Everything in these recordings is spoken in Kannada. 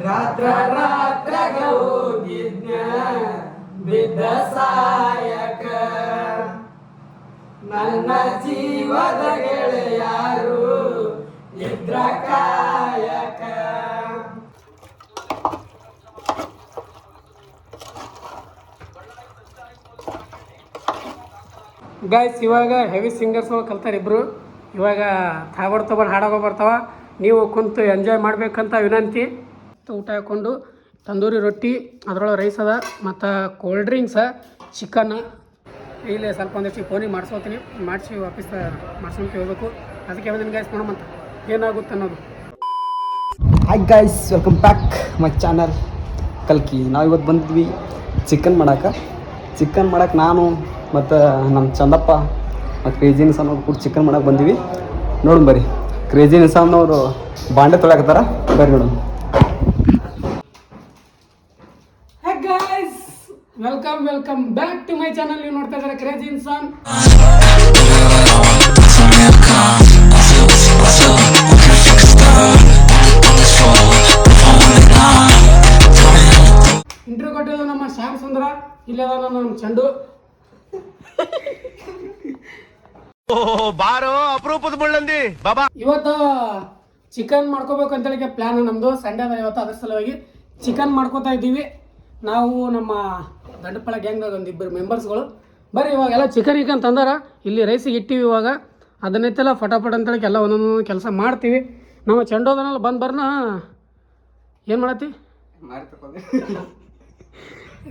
ರಾತ್ರ ರಾತ್ರಗ ಹೋಗಿದ್ನ ಬಿದ್ದ ಸಾಯಕ ನನ್ನ ಜೀವದ ಗೆಳೆಯಾರು ಇದ್ರ ಕಾಯಕ. ಗೈಸ್ ಇವಾಗ ಹೆವಿ ಸಿಂಗರ್ಸ್ ಕಲ್ತಾರೆ ಇಬ್ಬರು. ಇವಾಗ ತಗೊಂಡು ಹಾಡೋಗೋ ಬರ್ತಾವ. ನೀವು ಕುಂತು ಎಂಜಾಯ್ ಮಾಡಬೇಕಂತ ವಿನಂತಿ. ಊಟ ಹಾಕ್ಕೊಂಡು ತಂದೂರಿ ರೊಟ್ಟಿ, ಅದರೊಳಗೆ ರೈಸ್ ಅದ ಮತ್ತು ಕೋಲ್ಡ್ ಡ್ರಿಂಕ್ಸ, ಚಿಕನ್. ಇಲ್ಲೇ ಸ್ವಲ್ಪ ಒಂದಿಷ್ಟು ಫೋನಿಗೆ ಮಾಡಿಸ್ಕೋತೀನಿ, ಮಾಡಿಸಿ ವಾಪಸ್ ಮಾಡ್ಸ್ಕೊಂತ ಹೋಗ್ಬೇಕು. ಅದಕ್ಕೆ ಬಂದಿನ ಗೈಸ್ ನೋಡಮಂತ ಏನಾಗುತ್ತೆ ಅನ್ನೋದು. Hi guys, welcome back my channel ಕಲ್ಕಿ. ನಾವು ಇವತ್ತು ಬಂದಿದ್ವಿ ಚಿಕನ್ ಮಾಡಕ್ಕೆ ನಾನು ಮತ್ತು ನಮ್ಮ ಚಂದಪ್ಪ ಮತ್ತು ಕ್ರೇಜಿ ನಿಸಾನ್ ಅವ್ರು ಕೂಡ ಚಿಕನ್ ಮಾಡಕ್ಕೆ ಬಂದೀವಿ. ನೋಡೋಣ ಬರ್ರಿ. ಕ್ರೇಜಿ ನಿಸಾನ್ ಅವರು ಬಾಂಡೆ ತೊಳಕತ್ತಾರ, ಬರ್ರಿ ನೋಡೋಣ. Welcome back to my channel. ನೀವು ನೋಡ್ತಾ ಇದ್ದಾರೆ ಕ್ರೇಜಿ ಇನ್ಸಾನ್. ಇಂಟರ್ವ್ಯೂ ಕೊಟ್ಟಿದ್ದು ನಮ್ಮ ಶ್ಯಾಮ್ ಸುಂದರ, ಇಲ್ಲದ ನಮ್ಮ ಚಂಡು. ಬಾರೋ ಅಪರೂಪದ ಮುಳ್ಳಂದಿ ಬಾಬಾ. ಇವತ್ತು ಚಿಕನ್ ಮಾಡ್ಕೋಬೇಕು ಅಂತೇಳಿ ಪ್ಲಾನ್ ನಮ್ಮದು. ಸಂಡೇ ಅದ ಇವತ್ತು, ಅದ್ರ ಸಲುವಾಗಿ ಚಿಕನ್ ಮಾಡ್ಕೋತಾ ಇದ್ದೀವಿ. ನಾವು ನಮ್ಮ ದಂಡಪಳ ಗ್ಯಾಂಗ್ದಾಗ ಒಂದಿಬ್ಬರು ಮೆಂಬರ್ಸ್ಗಳು. ಬರ್ರಿ ಇವಾಗೆಲ್ಲ ಚಿಕನ್ ತಂದಾರ. ಇಲ್ಲಿ ರೈಸಿಗೆ ಇಟ್ಟಿವಿ. ಇವಾಗ ಅದನ್ನೈತೆಲ್ಲ ಫಟಾಫಟ್ ಅಂತೇಳಿ ಎಲ್ಲ ಒಂದೊಂದು ಕೆಲಸ ಮಾಡ್ತೀವಿ. ನಮ್ಮ ಚೆಂಡೋದನ್ನೆಲ್ಲ ಬರ್ನ ಏನು ಮಾಡತ್ತಿ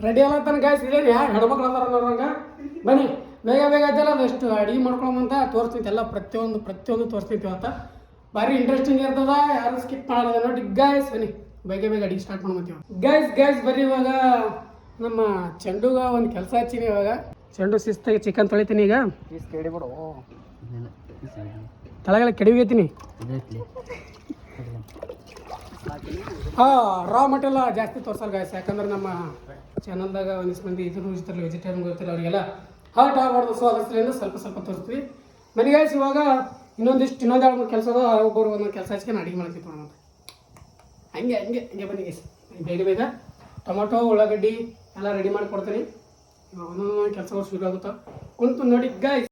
ರೆಡಿ ಆಗತ್ತಾನ ಗಾಯ್ಸ್. ಇದೇನು ಯಾರು ಹೆಣ್ಮಕ್ಳು ಅದಾರ ಅನ್ನೋರಂಗ. ಬನ್ನಿ ಬೇಗ ಐತಲ್ಲ ಅದಷ್ಟು ಅಡುಗೆ ಮಾಡ್ಕೊಳಮಂತ ತೋರಿಸ್ತಿತ್ತು. ಎಲ್ಲ ಪ್ರತಿಯೊಂದು ತೋರಿಸ್ತಿತ್ತು ಅಂತ. ಭಾರಿ ಇಂಟ್ರೆಸ್ಟಿಂಗ್ ಇರ್ತದ, ಯಾರು ಸ್ಕಿಪ್ ಮಾಡೋದ ನೋಡಿ ಗಾಯ್ಸ್. ಬನ್ನಿ ಬೇಗ ಅಡುಗೆ ಸ್ಟಾರ್ಟ್ ಮಾಡ್ತೀವಿ ಗೈಸ್. ಬರ್ರಿ ಇವಾಗ ನಮ್ಮ ಚೆಂಡುಗ ಒಂದು ಕೆಲಸ ಹಚ್ಚಿನಿ. ಇವಾಗ ಚೆಂಡು ಶಿಸ್ತಾಗಿ ಚಿಕನ್ ತೊಳಿತೀನಿ. ಈಗ ಕೆಡಿಬಿಡು, ತಳಗೆಲ್ಲ ಕೆಡವಿತೀನಿ. ರಾ ಮಟೆಲ್ಲ ಜಾಸ್ತಿ ತೋರ್ಸಲ್ಲ ಗಾಯ್ಸ್, ಯಾಕಂದ್ರೆ ನಮ್ಮ ಚಾನಲ್ದಾಗ ಒಂದಿಷ್ಟು ಮಂದಿ ಇರ್ತಾರಲ್ಲ, ವೆಜಿಟೇರಿಯನ್ ಗೊತ್ತಿಲ್ಲ ಅವರಿಗೆಲ್ಲ ಹಾರ್ಟ್ ಆಗಬಾರ್ದು. ಸೊ ಅದ್ರ ಸಲಿಂದ ಸ್ವಲ್ಪ ತೋರಿಸ್ತೀವಿ. ಬನ್ನಿ ಗಾಯ್ಸ್, ಇವಾಗ ಇನ್ನೊಂದು 2 ಕೆಲಸ ಅದ. ಒಬ್ಬರು ಒಂದೊಂದು ಕೆಲಸ ಹಚ್ಕೊಂಡು ಅಡುಗೆ ಮಾಡ್ತೀವಿ ನೋಡೋಣ. ಹಂಗೆ ಬನ್ನಿ ಗೈಸ್. ಬೇಗ ಟೊಮೊಟೊ, ಉಳ್ಳಾಗಡ್ಡಿ ಎಲ್ಲ ರೆಡಿ ಮಾಡಿ ಕೊಡ್ತೀನಿ. ಇವಾಗ ಒಂದೊಂದು ಕೆಲಸಗಳು ಶುರು ಆಗುತ್ತಾ ಕುಂತು ನೋಡಿ ಗೈಸ್.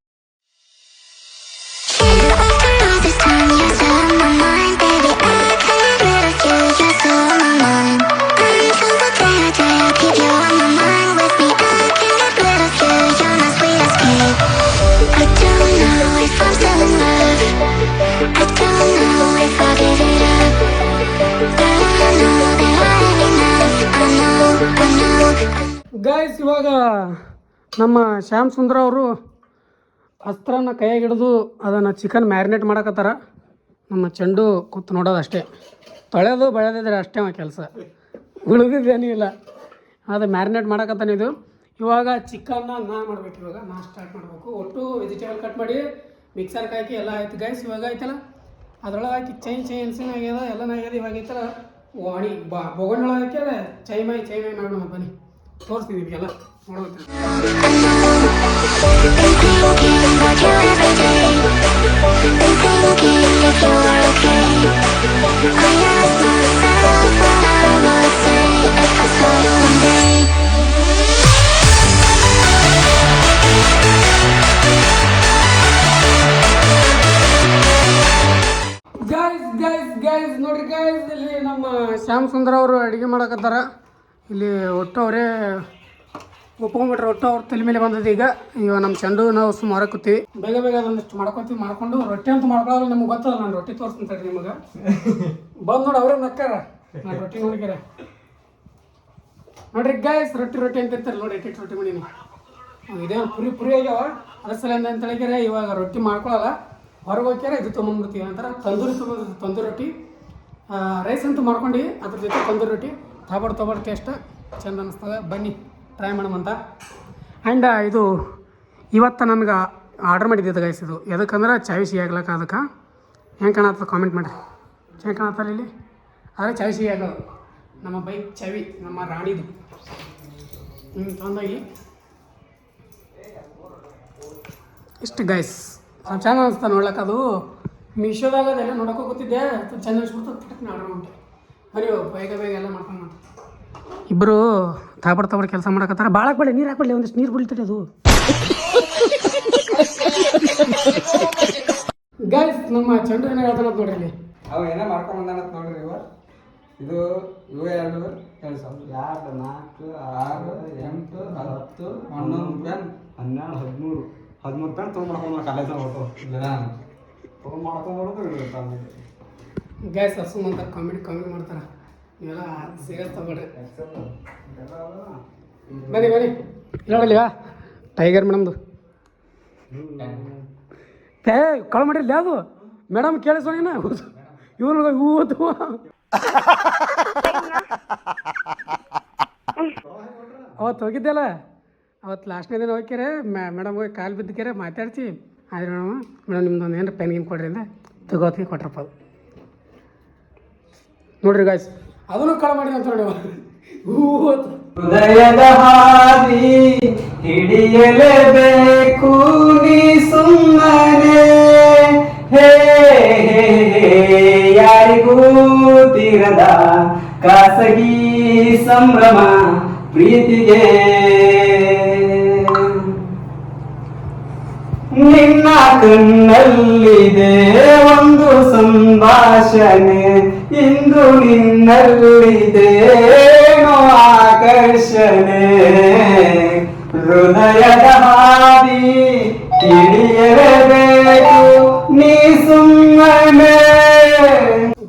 ಗೈಸ್ ಇವಾಗ ನಮ್ಮ ಶ್ಯಾಮ್ ಸುಂದರ ಅವರು ಅಸ್ತ್ರನ ಕೈಯಾಗಿ ಹಿಡಿದು ಅದನ್ನು ಚಿಕನ್ ಮ್ಯಾರಿನೇಟ್ ಮಾಡಕತ್ತಾರ. ನಮ್ಮ ಚೆಂಡು ಕೂತು ನೋಡೋದು ಅಷ್ಟೇ. ತೊಳೆದು ಬೆಳೆದಿದ್ರೆ ಅಷ್ಟೇ ಕೆಲಸ, ಉಳಿದಿದ್ದೇನೂ ಇಲ್ಲ. ಅದು ಮ್ಯಾರಿನೇಟ್ ಮಾಡಕತ್ತಾನೆ ಇದು. ಇವಾಗ ಚಿಕನ್ನ ಮಾಡ್ಬೇಕು. ಇವಾಗ ಸ್ಟಾರ್ಟ್ ಮಾಡಬೇಕು. ಒಟ್ಟು ವೆಜಿಟೇಬಲ್ ಕಟ್ ಮಾಡಿ ಮಿಕ್ಸರ್ಗೆ ಹಾಕಿ ಎಲ್ಲ ಆಯ್ತು ಗೈಸ್. ಇವಾಗ ಆಯ್ತಲ್ಲ ಅದ್ರೊಳಗೆ ಹಾಕಿ ಚೈನ್ ಆಗ್ಯದ, ಎಲ್ಲನೂ ಆಗ್ಯದ. ಇವಾಗ ಐತಲ್ಲ ವಾಣಿ ಬೊಗಣ್ಣೊಳಗೆ ಹಾಕ್ಯದ ಚೈಮೈ ಮಾಡೋಣ. ಬನ್ನಿ ತೋರಿಸ್ತೀನಿ ನಿಮಗೆಲ್ಲ ನೋಡೋದು. ಗೈಸ್ ನೋಡ್ರಿ ಗೈಸ್, ಇಲ್ಲಿ ನಮ್ಮ ಶ್ಯಾಮ್ ಸುಂದರ ಅವರು ಅಡುಗೆ ಮಾಡಕತ್ತಾರ. ಇಲ್ಲಿ ಒಟ್ಟು ಅವರೇ ಒಪ್ಕೊಂಡ್ಬಿಟ್ರೆ ಒಟ್ಟು ಅವ್ರ ತಲೆ ಮೇಲೆ ಬಂದದ್ದು. ಈಗ ನಮ್ಮ ಚೆಂಡು ನಾವು ಸುಮಾರು ಕೂತೀವಿ. ಬೇಗ ಅದೊಂದಿಷ್ಟು ಮಾಡ್ಕೊಂಡು ರೊಟ್ಟಿ ಅಂತೂ ಮಾಡ್ಕೊಳ್ಳೋಲ್ಲ. ನಮ್ಗೆ ಗೊತ್ತಲ್ಲ, ನಾನು ರೊಟ್ಟಿ ತೋರಿಸ್ತೀನಿ ನಿಮಗೆ. ಬಂದು ನೋಡಿ ಅವರೇ ನಕ್ಕಾರ, ನಾನು ರೊಟ್ಟಿ ನೋಡಿಕ್ಯಾರ ನೋಡ್ರಿ ಗೈಸ್. ರೊಟ್ಟಿ ಅಂತ ಇರ್ತಾರೆ ನೋಡಿ. ರೊಟ್ಟಿ ಮಾಡೀನಿ. ಇದೇ ಪುರಿ ಆಗ್ಯಾವ. ಅದ್ರ ಸಲ ಅಂತ ಹೇಳಿಕ್ಯಾರ. ಇವಾಗ ರೊಟ್ಟಿ ಮಾಡ್ಕೊಳ್ಳಲ್ಲ, ಹೊರಗೆ ಹೋಗ್ಯಾರ. ಇದು ತೊಗೊಂಡ್ಬಿಡ್ತೀವಿ ಅಂತಾರೆ. ತಂದೂರಿ ರೊಟ್ಟಿ, ರೈಸ್ ಅಂತೂ ಮಾಡ್ಕೊಂಡು ಅದ್ರ ಜೊತೆ ತಂದೂರಿ ರೊಟ್ಟಿ ತೊಗೊಬಾರ್ದು ಟೇಸ್ಟ್ ಚಂದ ಅನ್ನಿಸ್ತದೆ. ಬನ್ನಿ ಟ್ರೈ ಮಾಡೋಣಂತ. ಆ್ಯಂಡ್ ಇದು ಇವತ್ತು ನನಗೆ ಆರ್ಡರ್ ಮಾಡಿದ್ದೆ ಗೈಸ್. ಇದು ಎದಕ್ಕಂದ್ರೆ ಚಾವಿ ಸಿಹಿ ಆಗ್ಲಕ್ಕ. ಅದಕ್ಕೆ ಹೆಂಗೆ ಕಾಣತ್ತ ಕಾಮೆಂಟ್ ಮಾಡಿರಿ. ಹೆಂಗೆ ಕಾಣತ್ತಲ್ಲ ಇಲ್ಲಿ? ಆದರೆ ಚಾವಿ ಸಿಹಿ ಆಗೋದು ನಮ್ಮ ಬೈಕ್ ಚಾವಿ, ನಮ್ಮ ರಾಣಿದು. ತೊಂದಾಗಿ ಇಷ್ಟು ಗೈಸ್. ಚೆಂದ ಅನಿಸ್ತಾ ನೋಡ್ಲಕ್ಕ. ಅದು ಮೀಶೋದಾಗ ಅದೆಲ್ಲ ನೋಡೋಕೆ ಗೊತ್ತಿದ್ದೆ. ಚೆಂದ ಅನಿಸ್ಬಿಡ್ತು. ಪಟಕ್ನ ಆರ್ಡರ್ ಮಾಡಿ ಬರೀ ಬೇಗ ಬೇಗ ಎಲ್ಲ ಮಾಡ್ಕೊಂಡು ಇಬ್ಬರು ತಾಬಡ್ ಕೆಲಸ ಮಾಡಕತ್ತಾರ. ಭಾಳ ಹಾಕ್ಬೇಡಿ, ನೀರು ಹಾಕ್ಬೇಡಿ, ಒಂದಿಷ್ಟು ನೀರು ಬಿಡ್ತದೆ ಅದು. ಗೈಸ್ ನಮ್ಮ ಚಂಡು ಏನೋ ಹೇಳ್ತಾನಂತ ನೋಡ್ರಿ ಇಲ್ಲಿ. ಅವ ಏನೋ ಮಾಡ್ಕೊಂಡು ಬಂದಾನಂತ ನೋಡ್ರಿ ಇವ. ಇದು ಇವು 2 ಕೆಲಸ 2 4 6 8 10 11 ಪೆನ್ 12 13 ಪೆನ್ ತೊಗೊಂಡ್ಬಿಡ್ಕೊಂಡು ಕಾಲೇಜ್ ಹೊರಟು ಇಲ್ಲ ತೊಗೊಂಡು ಮಾಡ್ಕೊಂಡ್ಬಿಡೋದು. ಗೈಸ್ ಹಸು ಅಂತ ಕಾಮಿಡಿ ಮಾಡ್ತಾರೆ. ನೀವೆಲ್ಲ ಸೀರಿಯಸ್ ತಗೊಳ್ರಿ. ಬನ್ನಿ ನೋಡಲಿವಾ ಟೈಗರ್ ಮೇಡಮ್ದು ಕಾಲ್ ಮಾಡಿರ್ಲಿ ಅದು ಮೇಡಮ್ ಕೇಳಿಸೋಣ ಇವ್ರಿಗೆ ಊದು ಅವತ್ತು ಹೋಗಿದ್ದೆಲ್ಲ ಅವತ್ತು ಲಾಸ್ಟ್ನೇ ದಿನ ಹೋಗ್ಯಾರೆ ಮೇಡಮ್ ಹೋಗಿ ಕಾಲು ಬಿದ್ದಕ್ಯಾರೆ ಮಾತಾಡ್ಸಿ ಆದ್ರೆ ಮೇಡಮ್ ನಿಮ್ದೊಂದು ಏನಾರ ಪೆನ್ ಗಿನ್ ಕೊಡ್ರಿ ಅಂದೆ ತಗೋತಿ ಕೊಟ್ರಪ್ಪ ಅದು ನೋಡ್ರಿ ಗಾಯ್ಸ್ ಅದನ್ನು ಕಾಲ್ ಮಾಡಿ ಅಂತ ನೋಡಿ ಹೃದಯದ ಹಾದಿ ಹಿಡಿಯಲೇಬೇಕು ನೀ ಸುಮ್ಮನೆ ಹೇ ಯಾರಿಗೂ ತೀರದ ಖಾಸಗಿ ಸಂಭ್ರಮ ಪ್ರೀತಿಗೆ ನಿನ್ನ ಕಣ್ಣಲ್ಲಿದೆ ಒಂದು ಸಂಭಾಷಣೆ ಇಂದು ನಿನ್ನಲ್ಲಿದೇನೋ ಆಕರ್ಷಣೆ ಹೃದಯದ ಹಾದಿ ಹಿಡಿಯಲೇಬೇಕು ನೀ ಸುಮ್ಮನೆ.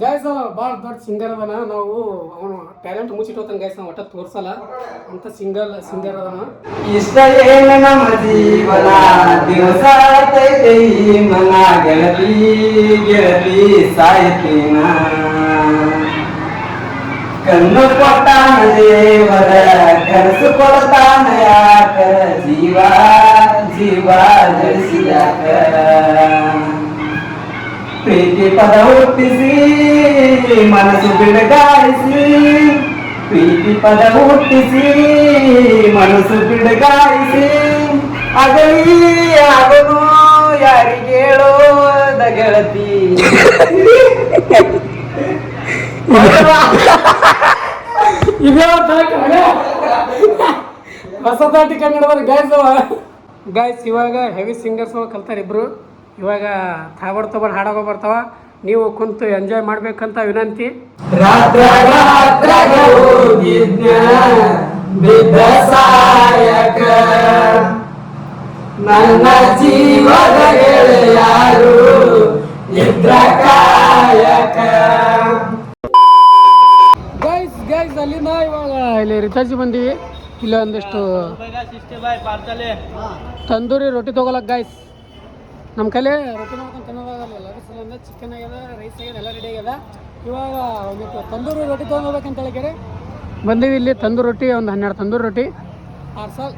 ಗೈಸ್ ಭಾಳ ದೊಡ್ಡ ಸಿಂಗರ್ ಅದನ. ನಾವು ಅವನು ಟ್ಯಾಲೆಂಟ್ ಮುಚ್ಚಿಟ್ಟೋತಾನೆ ಗೈಸ್, ನಾವು ಒಟ್ಟ ತೋರ್ಸಲ್ಲ ಅಂತ ಸಿಂಗರ್ ಅದನ. ಇಷ್ಟ ಏನು ನಮ್ಮ ಜೀವನ ದಿವಸ ಮನ ಗೆಳತಿ ಗೆಳತಿ ಸಾಯ್ತೀನ ಕಣ್ಣು ಕೊಟ್ಟಾನ ದೇವರ ಕನಸು ಕೊಡ್ತಾನ ಯಾಕ ಜೀವ ಜೀವ ಜಡಿಸಿದಾಕ ಪ್ರೀತಿ ಪದ ಹುಟ್ಟಿಸಿ ಮನಸ್ಸು ಬಿಡಗಾಯಿಸಿ ಪ್ರೀತಿ ಪದ ಹುಟ್ಟಿಸಿ ಮನಸ್ಸು ಬಿಡಗಾಯಿಸಿ ಅಗಲಿ ಆಗನು ಯಾರಿಗೇಳೋದ ಗೆಳತಿ ಹೊಸದಾಟಿ ಕನ್ನಡದಲ್ಲಿ ಗೈಸ್ ಇವಾಗ ಹೆವಿ ಸಿಂಗರ್ಸ್ ಕಲ್ತಾರೆ ಇಬ್ರು. ಇವಾಗ ತಬಡ್ ಹಾಡೋಗೋ ಬರ್ತಾವ. ನೀವು ಕುಂತು ಎಂಜಾಯ್ ಮಾಡ್ಬೇಕಂತ ವಿನಂತಿ. ನನ್ನ ಜೀವದ ಗೆಳೆಯಾರು ಇದ್ರ ಕಾಯಕ. ಗೈಸ್ ಅಲ್ಲಿಂದ ಇವಾಗ ಇಲ್ಲಿ ರಿಚಾರ್ಜ್ ಬಂದೀವಿ. ಇಲ್ಲ ಒಂದಿಷ್ಟು ತಂದೂರಿ ರೊಟ್ಟಿ ತೊಗೊಳಕ್ ಗೈಸ್. ನಮ್ಮ ಕೈಲಿ ರೊಟ್ಟಿ ಮಾಡ್ಕೊಂಡು ತಿನ್ನೋದಾಗಲ್ಲ. ಲಗಸಲಿಂದ ಚಿಕನ್ ಆಗ್ಯದ, ರೈಸ್ ಆಗ್ಯದ, ಎಲ್ಲ ರೆಡಿ ಆಗ್ಯದ. ಇವಾಗ ಒಂದಿಟ್ಟು ತಂದೂರಿ ರೊಟ್ಟಿ ತೊಗೊಂಡ್ಬೇಕಂತ ಹೇಳಿಕೆರೆ ಬಂದೀವಿ. ಇಲ್ಲಿ ತಂದೂರಿ ರೊಟ್ಟಿ ಒಂದು 12 ತಂದೂರಿ ರೊಟ್ಟಿ ಪಾರ್ಸಲ್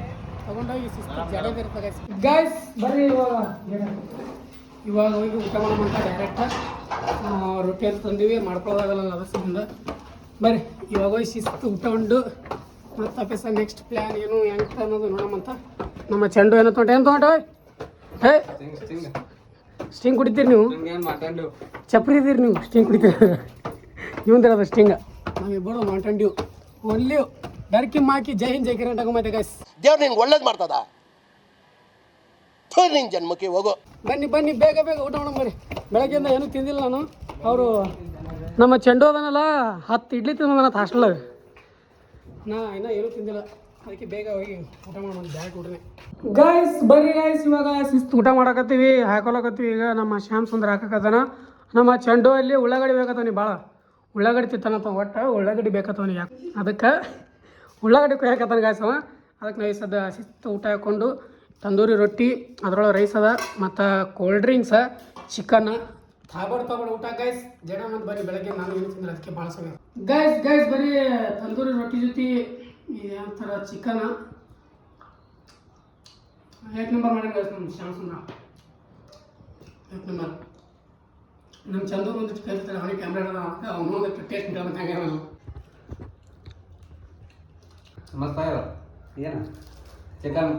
ತೊಗೊಂಡೋಗಿ ಜಡೇದು ಇರ್ತದೆ ಗೈಸ್. ಬರ್ರಿ ಇವಾಗ ಹೋಗಿ ಊಟ ಮಾಡೋಣ ಡೈರೆಕ್ಟ್. ರೊಟ್ಟಿ ಅಂತ ತಂದೀವಿ, ಮಾಡ್ಕೊಳ್ಳೋದಾಗಲ್ಲ ಲಗಸಲಿಂದ. ಬರ್ರಿ ಇವಾಗ ಹೋಗಿ ಶಿಸ್ತು ಊಟ ಉಂಡು ಮತ್ತು ಆಫೀಸ ನೆಕ್ಸ್ಟ್ ಪ್ಲ್ಯಾನ್ ಏನು ಹೆಂಗೆ ಅನ್ನೋದು ನೋಡೋಣಂತ. ನಮ್ಮ ಚೆಂಡು ಏನೋ ಏನು ತೊಗೊಂಡು ಹೇ ಸ್ಟಿಂಗ್ ಕುಡಿತೀರಿ ನೀವು, ಚಪ್ರಿ ಇದ್ದೀರಿ ನೀವು, ಸ್ಟಿಂಗ್ ಕುಡಿತೀರಿ. ಇವಂದಿರೋದು ಸ್ಟಿಂಗ. ನಾವಿಬ್ಬರು ಮಾಟಂಡ್ಯೂ ಒಲ್ಲಿ ಡರ್ಕಿ ಮಾಕಿ ಜೈ ಹಿಂದ್ ಜೈ ಕಿರಣ್ ತಗೊಂಬೈತೆ ಗೈಸ್. ದೇವ್ರು ನಿನ್ಗೆ ಒಳ್ಳೇದು ಮಾಡ್ತದ ನಿನ್ ಜನ್ಮಕ್ಕೆ ಹೋಗೋ. ಬನ್ನಿ ಬೇಗ ಊಟ ಮಾಡೋಣ ಬರ್ರಿ. ಬೆಳಗ್ಗೆಯಿಂದ ಏನೂ ತಿಂದಿಲ್ಲ ನಾನು. ಅವರು ನಮ್ಮ ಚೆಂಡು ಅದನಲ್ಲ 10 ಇಡ್ಲಿ ತಿಂದ ಹಾಸ್ಟೆಲ್ದಾಗ. ನಾ ಇನ್ನೂ ಏನೂ ತಿಂದಿಲ್ಲ, ಅದಕ್ಕೆ ಬೇಗ ಹೋಗಿ ಊಟ ಮಾಡೋಣ ಬ್ಯಾಗ್ ಊಟನೆ. ಗೈಸ್ ಬರ್ರಿ ಗೈಸ್, ಇವಾಗ ಶಿಸ್ತು ಊಟ ಮಾಡಕತ್ತೀವಿ, ಹಾಕೊಳಕತ್ತೀವಿ. ಈಗ ನಮ್ಮ ಶ್ಯಾಮ್ ಸುಂದರ್ ಹಾಕಕತ್ತಾನ. ನಮ್ಮ ಚೆಂಡು ಅಲ್ಲಿ ಉಳ್ಳಾಗಡ್ಡಿ ಬೇಕತ್ತವನಿ ಭಾಳ. ಉಳ್ಳಾಗಡ್ಡಿ ತಿತ್ತಾನತ್ತ ಒಟ್ಟು ಉಳ್ಳಾಗಡ್ಡಿ ಬೇಕತ್ತವನಿಗೆ. ಯಾಕೆ ಅದಕ್ಕೆ ಉಳ್ಳಾಗಡ್ಡಿ ಕೊಯ್ಯಾಕತ್ತಾನ ಗೈಸ್ ಅವ. ಅದಕ್ಕೆ ನಾವು ಈ ಸದ್ದ ಶಿಸ್ತು ಊಟ ಹಾಕ್ಕೊಂಡು ತಂದೂರಿ ರೊಟ್ಟಿ, ಅದರೊಳಗೆ ರೈಸ್ ಅದ ಮತ್ತು ಕೋಲ್ಡ್ ಡ್ರಿಂಕ್ಸ, ಚಿಕನ್ ತಗೊಂಡು ಊಟ ಗೈಸ್. ಜನ ಮತ್ತು ಬರೀ ಬೆಳಗ್ಗೆ ನಾನು ಏನು ತಿಂದ್ರೆ ಅದಕ್ಕೆ ಭಾಳ ಸಮಯ ಗೈಸ್ ಬರೀ ತಂದೂರಿ ರೊಟ್ಟಿ ಜೊತೆ ಏನಂತಾರ ಚಿಕನ್ 1 ನಂಬರ್ ಮಾಡಿ ಗೈಸ್. ನಮ್ಮ ಶ್ಯಾಮ್ ಸುಂದರ 1 ನಂಬರ್. ನಮ್ಮ ಚಂದೂರು ಒಂದಿಟ್ಟು ಕಲಿತಾರೆ, ಅವನಿಗೆ ಕ್ಯಾಮ್ರಾ ಇಡೋದ ಅಂತ ಅವನು ಒಂದಿಟ್ಟು ಟೇಸ್ಟ್ ಇಡೋದಂತ ಹಂಗೆ ನಾನು ಏನು ಚಿಕನ್.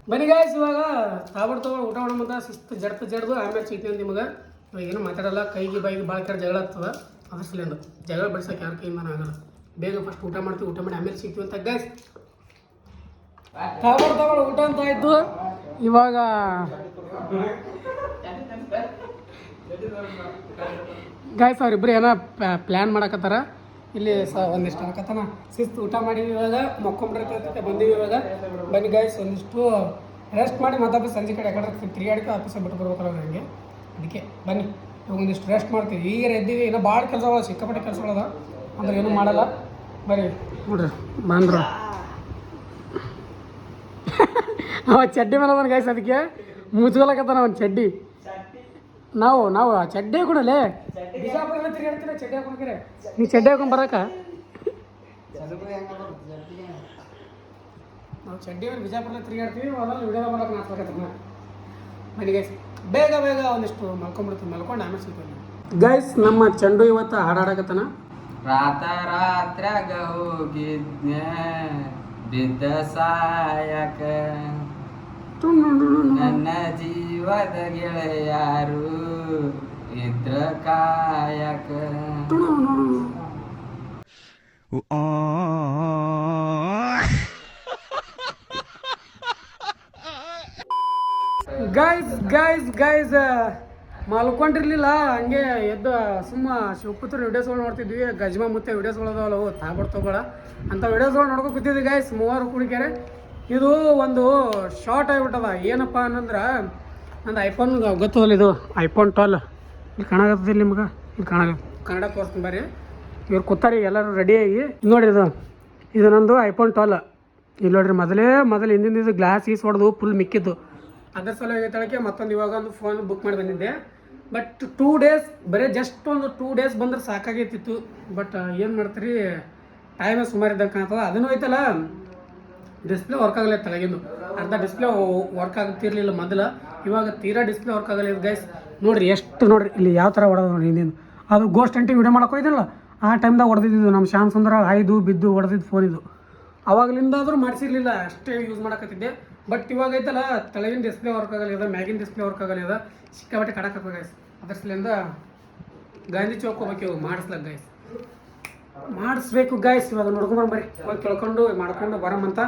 ಬನ್ನಿ ಗೈಸ್ ಇವಾಗ ತಗೊಂಡು ಊಟ ಮಾಡೋಣ. ಶಿಸ್ತು ಜಡ್ದು ಆಮೇಲೆ ಸಿಗ್ತೀನಿ ನಿಮಗೆ. ಇವಾಗ ಏನು ಮಾತಾಡಲ್ಲ, ಕೈಗೆ ಬಾಯಿಗೆ ಭಾಳ ಕೆಟ್ಟ ಜಗಳ ಆಗ್ತದೆ. ಅದ್ರ ಸಲಿಂದ ಜಗಳ ಬಡ್ಸಕ್ಕೆ ಯಾರ ಕೈಯಿಂದ ಆಗಲ್ಲ. ಬೇಗ ಫಸ್ಟ್ ಊಟ ಮಾಡ್ತೀವಿ, ಊಟ ಮಾಡಿ ಆಮೇಲೆ ಸಿಗ್ತೀವಿ ಅಂತ ಗೈಸ್. ತಗೊಳ್ಳಿ ಊಟ ಅಂತ ಆಯಿತು. ಇವಾಗ ಗೈಸ್ ಅವ್ರಿಬ್ರು ಏನೋ ಪ್ಲ್ಯಾನ್ ಮಾಡಕತ್ತಾರ. ಇಲ್ಲಿ ಒಂದಿಷ್ಟು ಹಾಕತ್ತಾನ ಶಿಸ್ತು ಊಟ ಮಾಡಿವಿ. ಇವಾಗ ಮಕ್ಕೊಂಬಿಡ್ತೈತೆ ಬಂದೀವಿ. ಇವಾಗ ಬನ್ನಿ ಗೈಸ್ ಒಂದಿಷ್ಟು ರೆಸ್ಟ್ ಮಾಡಿ ಮತ್ತೆ ಸಂಜೆ ಕಡೆ ಯಾಕಡೆ ತಿರುಗಾಡಿಕೆ ಆಫೀಸಿಗೆ ಬಿಟ್ಟು ಬರ್ಬೇಕಲ್ಲ ನನಗೆ. ಅದಕ್ಕೆ ಬನ್ನಿ ಇವಾಗ ಒಂದಿಷ್ಟು ರೆಸ್ಟ್ ಮಾಡ್ತೀವಿ. ಈಗ ಎದ್ದೀವಿ, ಇನ್ನೂ ಭಾಳ ಕೆಲಸಗಳು ಸಿಕ್ಕಾಪಟ್ಟೆ ಕೆಲಸಗಳದ ಅಂದ್ರೆ ಏನೂ ಮಾಡಲ್ಲ. ಬರ್ರಿ ನೋಡ್ರಿ ಬಂದ್ರು ಅವ ಚಡ್ಡಿ ಮೇಲೆ ಬಂದು ಗೈಸ್ ಅದಕ್ಕೆ ಮುಚ್ಕೊಳಕತ್ತಾನ ಒಂದು ಚಡ್ಡಿ. ನಾವು ಚಡ್ಡಿ ಹಾಕೊಂಡಲ್ಲೇ ಬಿಜಾಪುರಲ್ಲ ತಿರುಗಾಡ್ತೀರ ಚಡ್ಡಿ ಹಾಕೊಂಡ್ರೆ ನೀವು ಚಡ್ಡಿ ಹಾಕೊಂಡು ಬರಕ ನಾವು ಚಡ್ಡಿ ಮೇಲೆ ಬಿಜಾಪುರಲ್ಲ ತಿರುಗಾಡ್ತೀವಿ. ಅದ್ರಲ್ಲಿ ವಿಡಿಯೋ ಬರೋಕೆ ನಾಚ್ಬೇಕತ್ತ. ಬನ್ನಿ ಗೈಸ್ ಬೇಗ ಒಂದಿಷ್ಟು ಮಲ್ಕೊಂಡ್ಬಿಡ್ತೀವಿ. ಮಲ್ಕೊಂಡು ಆಮೇಲೆ ಸಿಗ್ತೀವಿ ಗೈಸ್. ನಮ್ಮ ಚಂಡು ಇವತ್ತು ಹಾಡಾಡಕತ್ತಾನ. ರಾತ್ರ್ಯಾಗ ಹೋಗಿದ್ನೆ ಬಿದ್ದ ಸಾಯಕ ನನ್ನ ಜೀವದ ಗೆಳೆಯಾರು ಇದ್ರ ಕಾಯಕ. ಗೈಸ್ ಮಲ್ಕೊಂಡಿರ್ಲಿಲ್ಲ, ಹಂಗೆ ಎದ್ದು ಸುಮ್ಮ ಶಿವಪುತ್ರ ವಿಡಿಯೋಸ್ಗಳು ನೋಡ್ತಿದ್ವಿ. ಗಜ್ಮಾ ಮುತ್ತೆ ವಿಡಿಯೋಸ್ಗಳು ಅದಾವಲ್ಲ ಅವು ತಗೊಳ ಅಂತ ವಿಡಿಯೋಸ್ಗಳು ನೋಡ್ಕೊಂಡು ಕೂತಿದ್ವಿ ಗೈಸ್. 3 ಕುಡಿಕೆರೆ ಇದು ಒಂದು ಶಾರ್ಟ್ ಆಗಿಬಿಟ್ಟದ. ಏನಪ್ಪ ಅನ್ನಂದ್ರೆ ನಂದು ಐಫೋನ್ ಗೊತ್ತಲ್ಲ, ಇದು ಐಫೋನ್ 12 ಇಲ್ಲಿ ಕಾಣಕತ್ತದಿಲ್ಲ ನಿಮ್ಗೆ. ಇಲ್ಲಿ ಕನ್ನಡ ತೋರಿಸ್ತೀನಿ ಬರ್ರಿ. ಇವ್ರು ಕೂತಾರಿ ಎಲ್ಲರೂ ರೆಡಿಯಾಗಿ. ನೋಡಿರಿ ಇದು ನಂದು ಐಫೋನ್ 12. ಇಲ್ಲಿ ನೋಡ್ರಿ ಮೊದಲು ಹಿಂದಿಂದ ಇದು ಗ್ಲಾಸ್ ಹೊಡೆದು ಫುಲ್ ಮಿಕ್ಕಿದ್ದು. ಅದರ ಸಲುವಾಗಿ ತಳಕ್ಕೆ ಮತ್ತೊಂದು ಇವಾಗ ಒಂದು ಫೋನ್ ಬುಕ್ ಮಾಡಿ ಬಂದಿದ್ದೆ. ಬಟ್ 2 ಡೇಸ್ ಬರೀ ಜಸ್ಟ್ ಒಂದು 2 ಡೇಸ್ ಬಂದ್ರೆ ಸಾಕಾಗೈತಿತ್ತು. ಬಟ್ ಏನು ಮಾಡ್ತೀರಿ, ಟೈಮೇ ಸುಮಾರು ಇದ್ದಂಗೆ ಕಾಣ್ತದೆ. ಅದನ್ನು ಐತಲ್ಲ ಡಿಸ್ಪ್ಲೇ ವರ್ಕ್ ಆಗಲ್ಲ ತಳಗಿಂದು. ಅರ್ಧ ಡಿಸ್ಪ್ಲೇ ವರ್ಕ್ ಆಗ್ತಿರ್ಲಿಲ್ಲ ಮೊದಲು, ಇವಾಗ ತೀರಾ ಡಿಸ್ಪ್ಲೇ ವರ್ಕ್ ಆಗಲ್ಲ ಗೈಸ್. ನೋಡಿರಿ ಎಷ್ಟು ನೋಡಿರಿ ಇಲ್ಲಿ ಯಾವ ಥರ ಹೊಡೆದ ನೋಡಿ ಹಿಂದಿನ. ಅದು ಗೋಸ್ಟ್ ಅಂಟಿ ವಿಡಿಯೋ ಮಾಡೋಕೆ ಹೋಯ್ತಿಲ್ಲ ಆ ಟೈಮ್ದಾಗ ಹೊಡೆದಿದ್ದು ನಮ್ಮ ಶ್ಯಾಮ್ ಸುಂದರ ಹಾಯ್ದು ಬಿದ್ದು ಹೊಡೆದಿದ್ದು ಫೋನ್ ಇದು. ಅವಾಗಲಿಂದಾದರೂ ಮಾಡಿಸಿರ್ಲಿಲ್ಲ, ಅಷ್ಟೇ ಯೂಸ್ ಮಾಡಕತ್ತಿದ್ದೆ. ಬಟ್ ಇವಾಗ ಐತಲ್ಲ ತಳಗಿನ ಡಿಸ್ಪ್ಲೇ ವರ್ಕ್ ಆಗಲ್ಲ, ಮ್ಯಾಗಿನ ಡಿಸ್ಪ್ಲೇ ವರ್ಕ್ ಆಗಲ್ಲ, ಸಿಕ್ಕಾಬಟ್ಟೆ ಕಡಕತ್ತ ಗೈಸ್. ಅದ್ರ ಸಲಿಂದ ಗಾಂಧಿ ಚೌಕ್ ಹೋಗ್ಬೇಕು ಇವಾಗ ಮಾಡಿಸ್ಬೇಕು ಗೈಸ್. ಇವಾಗ ನೋಡ್ಕೊಂಬರ್ ಬರ್ರಿ, ಹೋಗಿ ಕೇಳ್ಕೊಂಡು ಮಾಡ್ಕೊಂಡು ಬರಮಂತ.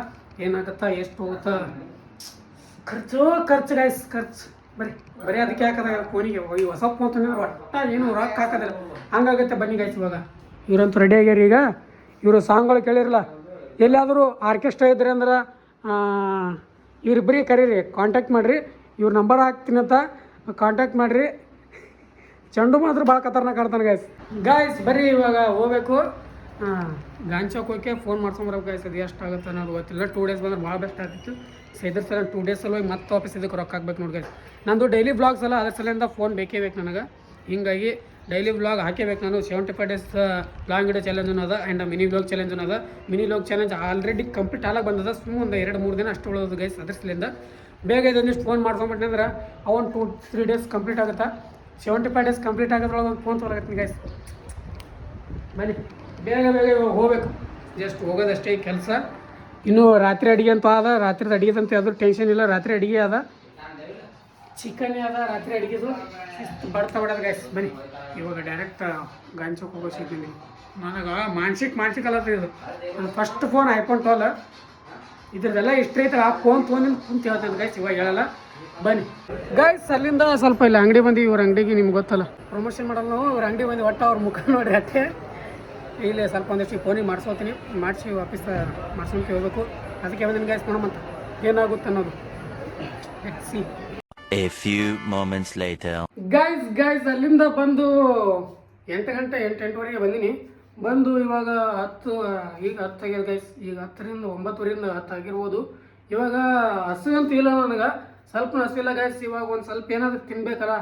ಏನಾಗುತ್ತಾ ಎಷ್ಟು ಹೋಗುತ್ತಾ ಖರ್ಚು ಗೈಸ್, ಖರ್ಚು ಬರೀ ಅದಕ್ಕೆ ಹಾಕದ ಫೋನಿಗೆ. ಈ ಹೊಸ ಫೋನ್ ತಂದ್ರೆ ಒಟ್ಟ ಏನು ರೊಕ್ಕ ಹಾಕೋದಿಲ್ಲ, ಹಂಗಾಗುತ್ತೆ. ಬನ್ನಿ ಗೈಸ್ ಇವಾಗ ಇವ್ರಂತೂ ರೆಡಿ ಆಗ್ಯಾರ. ಈಗ ಇವರು ಸಾಂಗ್ಗಳು ಕೇಳಿರಲ್ಲ, ಎಲ್ಲಾದರೂ ಆರ್ಕೆಸ್ಟ್ರಾ ಇದ್ರೆ ಅಂದ್ರೆ ಇವ್ರಿಬ್ಬರಿಗೆ ಕರೀರಿ, ಕಾಂಟ್ಯಾಕ್ಟ್ ಮಾಡಿರಿ. ಇವ್ರ ನಂಬರ್ ಹಾಕ್ತೀನಿ ಅಂತ ಕಾಂಟ್ಯಾಕ್ಟ್ ಮಾಡಿರಿ. ಚಂಡು ಮಾತ್ರ ಭಾಳ ಖತರ್ನಾಕ್ ಆಡ್ತಾನೆ ಗೈಸ್. ಬರ್ರಿ ಇವಾಗ ಹೋಗ್ಬೇಕು. ಗಾಂಧಿ ಚೌಕ್ ಹೋಗಿ ಫೋನ್ ಮಾಡ್ಸ್ಕೊಂಬರ್ಬೇಕು ಗೈಸ್. ಅದು ಎಷ್ಟು ಆಗುತ್ತೆ ಅನ್ನೋದು ಗೊತ್ತಿಲ್ಲ. 2 ಡೇಸ್ ಬಂದ್ರೆ ಭಾಳ ಬೆಸ್ಟ್ ಆಗ್ತಿತ್ತು. ಇದ್ರ ಸಲ 2 ಡೇಸ್ ಸಲ ಹೋಗಿ ಮತ್ತೆ ವಾಪಸ್ ಇದಕ್ಕೆ ರೊಕ್ಕ ಹಾಕ್ಬೇಕು ನೋಡಿ ಗೈಸ್. ನಂದು ಡೈಲಿ ವ್ಲಾಗ್ಸ್ ಅಲ್ಲ, ಅದ್ರ ಸಲಿಂದ ಫೋನ್ ಬೇಕೇ ಬೇಕು ನನಗೆ. ಹಿಂಗಾಗಿ ಡೈಲಿ ವ್ಲಾಗ್ ಹಾಕೇಬೇಕು ನಾನು. 75 ಡೇಸ್ ಲಾಂಗ್ ವಿಡಿಯೋ ಚಾಲೆಂಜ್ ಅದ ಆ್ಯಂಡ್ ಮಿನಿ ವ್ಲಾಗ್ ಚಾಲೆಂಜ್ ಅದ. Mini vlog challenge already complete ಆಗಿ ಬಂದದ. ಸುಮ್ಮನೆ ಒಂದು 2-3 ದಿನ ಅಷ್ಟು ಉಳೋದು ಗೈಸ್. ಅದ್ರ ಸಲಿಂದ ಬೇಗ ಇದೊಂದಿಷ್ಟು ಫೋನ್ ಮಾಡ್ಕೊಂಬಿಟ್ಟೆ ಅಂದ್ರೆ ಅವನ್ 2-3 ಡೇಸ್ ಕಂಪ್ಲೀಟ್ ಆಗುತ್ತಾ. 75 ಡೇಸ್ ಕಂಪ್ಲೀಟ್ ಆಗೋದ್ರೊಳಗೆ ಒಂದು ಫೋನ್ ತೊಗೊಳಕತ್ತೀನಿ ಗೈಸ್. ಬನ್ನಿ ಬೇಗ ಹೋಗ್ಬೇಕು. ಜಸ್ಟ್ ಹೋಗೋದಷ್ಟೇ ಕೆಲಸ. ಇನ್ನೂ ರಾತ್ರಿ ಅಡುಗೆ ಅಂತೂ ಅದ. ರಾತ್ರಿದ ಅಡುಗೆದಂತ ಯಾವ್ದು ಟೆನ್ಷನ್ ಇಲ್ಲ. ರಾತ್ರಿ ಅಡುಗೆ ಅದ, ಚಿಕನ್ನೇ ಅದ ರಾತ್ರಿ ಅಡುಗೆದು. ಬರ್ತಾ ಬಿಡೋದು ಗೈಸ್. ಬನ್ನಿ ಇವಾಗ ಡೈರೆಕ್ಟ್ ಗಾಂಧಿ ಚೌಕ್ ಹೋಗೋ ಸಿಗ್ತೀನಿ. ನನಗೆ ಮಾನಸಿಕ ಅಲ್ಲದ ಇದು. ನನ್ನ ಫಸ್ಟ್ ಫೋನ್ ಐಫೋನ್ 12. ಇದ್ರದ್ದೆಲ್ಲ ಇಷ್ಟ ಐತಲ್ಲ ಆ ಫೋನ್ ತೊಗೊಂಡಿದ್ದು ಕುಂತ ಹೇಳ್ತೇನೆ ಗೈಸ್. ಇವಾಗ ಹೇಳಲ್ಲ. ಬನ್ನಿ ಗೈಸ್ ಅಲ್ಲಿಂದ ಸ್ವಲ್ಪ ಇಲ್ಲ ಅಂಗಡಿ ಬಂದಿವಿ. ಇವ್ರ ಅಂಗಡಿಗೆ ನಿಮ್ಗೆ ಗೊತ್ತಲ್ಲ, ಪ್ರಮೋಷನ್ ಮಾಡಲ್ಲ ನಾವು. ಇವ್ರ ಅಂಗಡಿ ಬಂದು ಒಟ್ಟು ಅವ್ರ ಮುಖ ನೋಡಿ ಅಷ್ಟೇ. ಇಲ್ಲಿ ಸ್ವಲ್ಪ ಒಂದಿಷ್ಟು ಫೋನಿಗೆ ಮಾಡಿಸ್ಕೋತೀನಿ, ಮಾಡಿಸಿ ವಾಪಸ್ ಮಾಡ್ಸ್ಕೊಂತ ಹೋಗ್ಬೇಕು. ಅದಕ್ಕೆ ಬಂದಿನಿ ಗೈಸ್ ನೋಡಮಂತ ಏನಾಗುತ್ತೆ ಅನ್ನೋದು. C A few moments later. Guys ಅಲ್ಲಿಂದ ಬಂದು 8 ಗಂಟೆ 8-8:30 ಬಂದಿನಿ. ಬಂದು ಇವಾಗ 10 ಈಗ 10 ಆಗ್ಯದ ಗೈಸ್. ಈಗ 10ರಿಂದ 9:30ರಿಂದ 10 ಆಗಿರ್ಬೋದು. ಇವಾಗ ಹಸುವಂತೂ ಇಲ್ಲ ನನಗೆ, ಸ್ವಲ್ಪ ಹಸಿಲ್ಲ ಗೈಸ್. ಇವಾಗ ಒಂದು ಸ್ವಲ್ಪ ಏನಾದರೂ ತಿನ್ಬೇಕಲ್ಲ.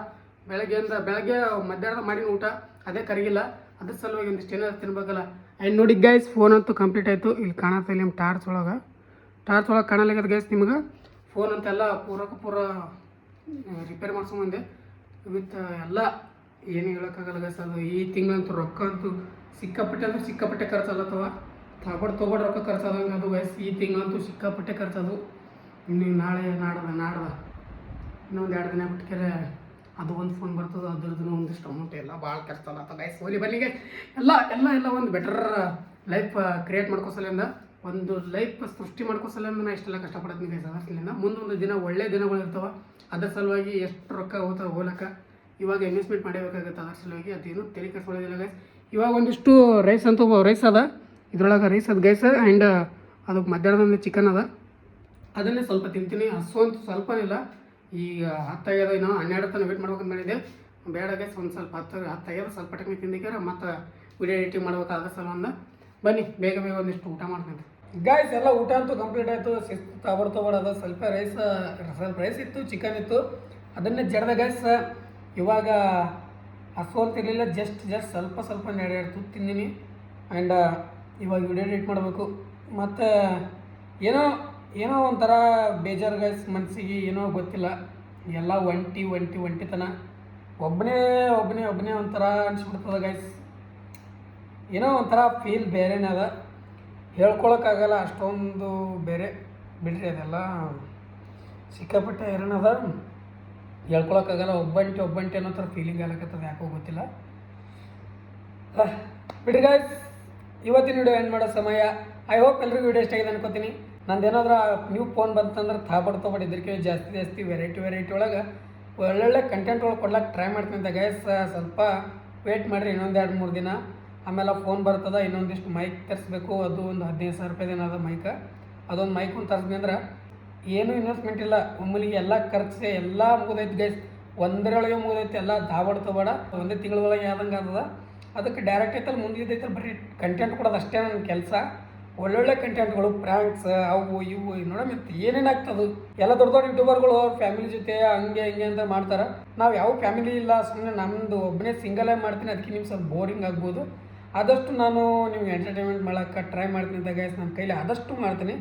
ಬೆಳಗ್ಗೆ ಮಧ್ಯಾಹ್ನ ಮಾಡಿನ ಊಟ ಅದೇ ಕರಗಿಲ್ಲ. ಅದ್ರ ಸಲುವಾಗಿ ಒಂದಿಷ್ಟು ಏನಾದ್ರು ತಿನ್ಬೇಕಲ್ಲ. ಆ್ಯಂಡ್ ನೋಡಿ ಗೈಸ್ ಫೋನ್ ಅಂತೂ ಕಂಪ್ಲೀಟ್ ಆಯಿತು. ಇಲ್ಲಿ ಕಾಣತ್ತೆ ಇಲ್ಲಿ ನಿಮ್ಮ ಟಾರ್ಚ್ ಒಳಗೆ ಕಾಣಲಾಗ್ಯದ ಗೈಸ್ ನಿಮ್ಗೆ. ಫೋನ್ ಅಂತೆಲ್ಲ ಪೂರ ರಿಪೇರ್ ಮಾಡ್ಸ್ಕೊಂಬಂದೆ ವಿತ್ ಎಲ್ಲ. ಏನು ಹೇಳೋಕ್ಕಾಗಲ್ಲ ಗೈಸ್. ಅದು ಈ ತಿಂಗಳಂತೂ ರೊಕ್ಕ ಅಂತೂ ಸಿಕ್ಕಾಪಟ್ಟೆ ಖರ್ಚಲ್ಲತ್ತವ. ತೊಗೊಡ್ ರೊಕ್ಕ ಖರ್ಚಾದಂಗೆ ಅದು ಗೈಸ್. ಈ ತಿಂಗಳಂತೂ ಸಿಕ್ಕಾಪಟ್ಟೆ ಖರ್ಚದು. ಇನ್ನು ನಾಳೆ ನಾಡ್ದ ಇನ್ನೊಂದು 2 ದಿನ ಬಿಟ್ಟರೆ ಅದು ಒಂದು ಫೋನ್ ಬರ್ತದೆ, ಅದ್ರದ್ದು ಒಂದಿಷ್ಟು ಅಮೌಂಟ್ ಎಲ್ಲ ಭಾಳ ಖರ್ಚಲ್ಲ ಅಂತ ಗೈಸ್. ಹೋಲಿ ಬನ್ನಿಗೆ ಎಲ್ಲ ಎಲ್ಲ ಎಲ್ಲ ಒಂದು ಬೆಟರ್ ಲೈಫ್ ಕ್ರಿಯೇಟ್ ಮಾಡ್ಕೋಸಲಿಂದ, ಒಂದು ಲೈಫ್ ಸೃಷ್ಟಿ ಮಾಡ್ಕೋಸಲಿಂದ ನಾ ಇಷ್ಟೆಲ್ಲ ಕಷ್ಟಪಡ್ತೀನಿ ಗೈಸ್. ಅದರಿಂದ ಮುಂದೊಂದು ದಿನ ಒಳ್ಳೆ ದಿನಗಳು ಇರ್ತಾವೆ. ಅದರ ಸಲುವಾಗಿ ಎಷ್ಟು ರೊಕ್ಕ ಹೋಗ್ಲಕ್ಕ ಇವಾಗ ಇನ್ವೆಸ್ಟ್ಮೆಂಟ್ ಮಾಡಬೇಕಾಗುತ್ತೆ. ಅದರ ಸಲುವಾಗಿ ಅದೇನು ತಲೆ ಕೆಡಿಸ್ಕೊಳ್ಳೋದಿಲ್ಲ ಗೈಸ್. ಇವಾಗ ಒಂದಿಷ್ಟು ರೈಸ್ ಅಂತೂ ರೈಸ್ ಅದ, ಇದ್ರೊಳಗೆ ರೈಸ್ ಅದ ಗೈಸ್. ಆ್ಯಂಡ್ ಅದು ಮಧ್ಯಾಹ್ನದ ಚಿಕನ್ ಅದ, ಅದನ್ನೇ ಸ್ವಲ್ಪ ತಿಂತೀನಿ. ಹಸು ಅಂತೂ ಸ್ವಲ್ಪನಿಲ್ಲ. ಈಗ 10 ಆಗ್ಯದ, ಇನ್ನೂ 12 ತನಕ ವೇಟ್ ಮಾಡ್ಬೇಕಂತ ಮಾಡಿದ್ದೆ. ಬೇಡ ಗೈಸ್, ಒಂದು ಸ್ವಲ್ಪ 10 ಆಗ್ಯದ, ಸ್ವಲ್ಪ ಟೈಮಿಗೆ ತಿಂದಿಕ್ಕಾರ ಮತ್ತು ವಿಡಿಯೋ ಎಡಿಟಿಂಗ್ ಮಾಡ್ಬೇಕಾದ ಸಲ ಬನ್ನಿ ಬೇಗ ಬೇಗ ಒಂದಿಷ್ಟು ಊಟ ಮಾಡ್ತೀನಿ ಗಾಯ್ಸ್. ಎಲ್ಲ ಊಟ ಅಂತೂ ಕಂಪ್ಲೀಟ್ ಆಯಿತು. ಶಿಸ್ತು ತಗೊಳ್ತೋಬೇಡ, ಸ್ವಲ್ಪ ರೈಸ್ ಇತ್ತು, ಚಿಕನ್ ಇತ್ತು, ಅದನ್ನೇ ಜಡ್ದ ಗೈಸ್. ಇವಾಗ ಹಸು ಅಂತಿರಲಿಲ್ಲ, ಜಸ್ಟ್ ಸ್ವಲ್ಪ ನೆಡೆಯಾಡ್ತು ತುತ್ತು ತಿಂದಿನಿ. ಆ್ಯಂಡ್ ಇವಾಗ ವಿಡಿಯೋ ಎಡಿಟ್ ಮಾಡಬೇಕು. ಮತ್ತು ಏನೋ ಒಂಥರ ಬೇಜಾರು ಗೈಸ್, ಮನಸ್ಸಿಗೆ ಏನೋ ಗೊತ್ತಿಲ್ಲ, ಎಲ್ಲ ಒಂಟಿತನ, ಒಬ್ಬನೇ ಒಂಥರ ಅನಿಸ್ಬಿಡ್ತದೆ ಗೈಸ್. ಏನೋ ಒಂಥರ ಫೀಲ್ ಬೇರೆನೇ ಅದ, ಹೇಳ್ಕೊಳಕ್ಕಾಗಲ್ಲ, ಅಷ್ಟೊಂದು ಬೇರೆ ಬಿಡ್ರಿ. ಅದೆಲ್ಲ ಸಿಕ್ಕಾಪಟ್ಟೆ ಏನದ, ಹೇಳ್ಕೊಳಕ್ಕಾಗಲ್ಲ. ಒಬ್ಬಂಟಿ ಅನ್ನೋ ಥರ ಫೀಲಿಂಗ್ ಆಗಕತ್ತದ, ಯಾಕೋ ಗೊತ್ತಿಲ್ಲ. ಬಿಡ್ರಿ ಗೈಸ್, ಇವತ್ತಿನ ವಿಡಿಯೋ ಎಂಡ್ ಮಾಡೋ ಸಮಯ. ಐ ಹೋಪ್ ಎಲ್ರಿಗೂ ವಿಡಿಯೋ ಇಷ್ಟ ಆಗಿದೆ ಅನ್ಕೋತೀನಿ. ನಂದೇನಾದ್ರೂ ನ್ಯೂ ಫೋನ್ ಬಂತಂದ್ರೆ ತೊಗೊಬೇಡಿ, ಇದಕ್ಕೆ ಜಾಸ್ತಿ ವೆರೈಟಿ ಒಳಗೆ ಒಳ್ಳೊಳ್ಳೆ ಕಂಟೆಂಟ್ಗಳು ಕೊಡ್ಲಿಕ್ಕೆ ಟ್ರೈ ಮಾಡ್ತೀನಿ ಅಂತ ಗೈಸ್. ಸ್ವಲ್ಪ ವೇಟ್ ಮಾಡಿರಿ, ಇನ್ನೊಂದು 2-3 ದಿನ ಆಮೇಲೆ ಫೋನ್ ಬರ್ತದೆ. ಇನ್ನೊಂದಿಷ್ಟು ಮೈಕ್ ತರಿಸ್ಬೇಕು, ಅದು ಒಂದು 15,000 ರೂಪಾಯಿದೇನ ಅದ ಮೈಕ್. ಅದೊಂದು ಮೈಕ್ ಒಂದು ತರಿಸ್ತೀನಿ ಅಂದ್ರೆ ಏನೂ ಇನ್ವೆಸ್ಟ್ಮೆಂಟ್ ಇಲ್ಲ, ಒಮ್ಮಲಿಗೆ ಎಲ್ಲ ಖರ್ಚು ಎಲ್ಲ ಮುಗಿದೈತಿ ಗೈಸ್. ಒಂದರೊಳಗೆ ಮುಗಿದೈತಿ, ಎಲ್ಲ ತೊಗೊಬೇಡ. ಒಂದೇ ತಿಂಗಳೊಳಗೆ ಯಾವ್ದಂಗೆ ಆಗ್ತದ. ಅದಕ್ಕೆ ಡೈರೆಕ್ಟ್ ಐತಲ್ಲಿ ಮುಂದಿದ್ದೈತಲ್ಲಿ ಬರೀ ಕಂಟೆಂಟ್ ಕೊಡೋದು ಅಷ್ಟೇ ನನ್ನ ಕೆಲಸ. ಒಳ್ಳೊಳ್ಳೆ ಕಂಟೆಂಟ್ಗಳು, ಪ್ರ್ಯಾಂಕ್ಸ್, ಅವು ಇವು ನೋಡೋಣ ಏನೇನಾಗ್ತದೆ. ಎಲ್ಲ ದೊಡ್ಡ ಯೂಟ್ಯೂಬರ್ಗಳು ಅವ್ರ ಫ್ಯಾಮಿಲಿ ಜೊತೆ ಹಂಗೆ ಹಿಂಗೆ ಅಂತ ಮಾಡ್ತಾರೆ. ನಾವು ಯಾವ ಫ್ಯಾಮಿಲಿ ಇಲ್ಲ, ಸುಮ್ಮನೆ ನಮ್ಮದು ಒಬ್ಬನೇ ಸಿಂಗಲಾಗಿ ಮಾಡ್ತೀನಿ. ಅದಕ್ಕೆ ನಿಮ್ಗೆ ಸ್ವಲ್ಪ ಬೋರಿಂಗ್ ಆಗ್ಬೋದು. ಆದಷ್ಟು ನಾನು ನಿಮ್ಗೆ ಎಂಟರ್ಟೈನ್ಮೆಂಟ್ ಮಾಡೋಕ್ಕೆ ಟ್ರೈ ಮಾಡ್ತೀನಿ ಅಂತ ಗೈಸ್. ನನ್ನ ಕೈಲಿ ಆದಷ್ಟು ಮಾಡ್ತೀನಿ,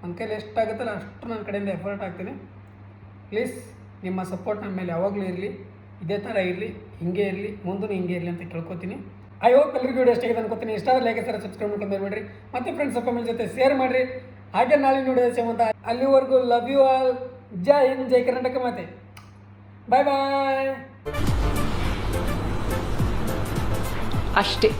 ನನ್ನ ಕೈಲಿ ಎಷ್ಟಾಗುತ್ತಲ್ಲ ಅಷ್ಟು ನನ್ನ ಕಡೆಯಿಂದ ಎಫರ್ಟ್ ಹಾಕ್ತೀನಿ. ಪ್ಲೀಸ್ ನಿಮ್ಮ ಸಪೋರ್ಟ್ ನಮ್ಮ ಮೇಲೆ ಯಾವಾಗಲೂ ಇರಲಿ, ಇದೇ ಥರ ಇರಲಿ, ಹಿಂಗೆ ಇರಲಿ, ಮುಂದೂ ಹಿಂಗೆ ಇರಲಿ ಅಂತ ಕೇಳ್ಕೊತೀನಿ. ಐ ಹೋಪ್ ಎಲ್ರಿಗೂ ವಿಡಿಯೋ ಇಷ್ಟ ಆಗಿದೆ ಅನ್ಕೋತೀನಿ. ಇಷ್ಟ ಆದರೆ ಲೈಕ್ ಸಬ್ಸ್ಕ್ರೈಬ್ ಮಾಡ್ಕೊಂಡು ಬಿಡ್ರಿ, ಮತ್ತು ಫ್ರೆಂಡ್ಸ್ ಫ್ಯಾಮಿಲಿ ಜೊತೆ ಶೇರ್ ಮಾಡಿರಿ. ಹಾಗೆ ನಾಳೆ ವಿಡಿಯೋ ಸಿಗುವಂತ ಅಲ್ಲಿವರೆಗೂ ಲವ್ ಯು ಆಲ್. ಜೈ ಹಿಂದ್, ಜೈ ಕರ್ನಾಟಕ ಮಾತೆ. ಬಾಯ್. ಅಷ್ಟೇ.